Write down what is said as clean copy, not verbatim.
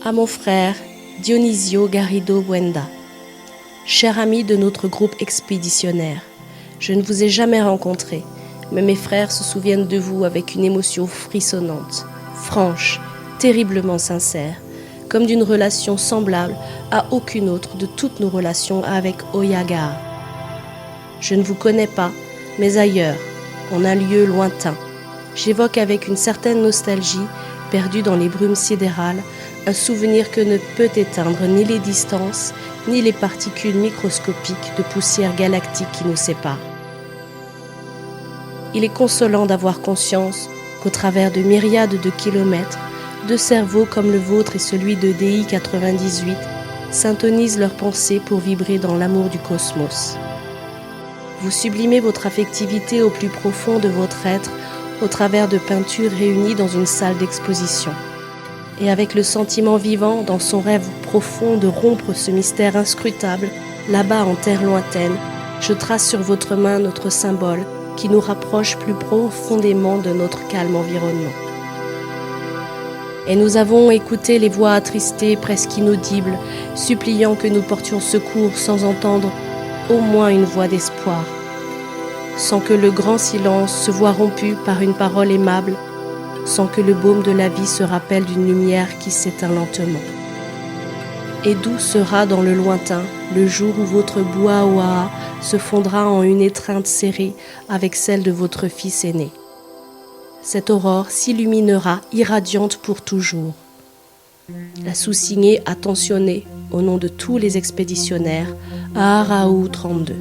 À mon frère Dionisio Garrido Buenda, cher ami de notre groupe expéditionnaire, je ne vous ai jamais rencontré, mais mes frères se souviennent de vous avec une émotion frissonnante, franche, terriblement sincère, comme d'une relation semblable à aucune autre de toutes nos relations avec Oyagaha. Je ne vous connais pas, mais ailleurs, en un lieu lointain, j'évoque avec une certaine nostalgie, perdue dans les brumes sidérales, un souvenir que ne peut éteindre ni les distances, ni les particules microscopiques de poussière galactique qui nous séparent. Il est consolant d'avoir conscience qu'au travers de myriades de kilomètres, deux cerveaux comme le vôtre et celui de DI 98 s'intonisent leurs pensées pour vibrer dans l'amour du cosmos. Vous sublimez votre affectivité au plus profond de votre être au travers de peintures réunies dans une salle d'exposition. Et avec le sentiment vivant dans son rêve profond de rompre ce mystère inscrutable, là-bas en terre lointaine, je trace sur votre main notre symbole qui nous rapproche plus profondément de notre calme environnement. Et nous avons écouté les voix attristées, presque inaudibles, suppliant que nous portions secours sans entendre au moins une voix d'espoir, sans que le grand silence se voie rompu par une parole aimable, sans que le baume de la vie se rappelle d'une lumière qui s'éteint lentement. Et d'où sera dans le lointain le jour où votre Buaoa se fondra en une étreinte serrée avec celle de votre fils aîné. Cette aurore s'illuminera irradiante pour toujours. La sous-signée attentionnée au nom de tous les expéditionnaires à Araou 32.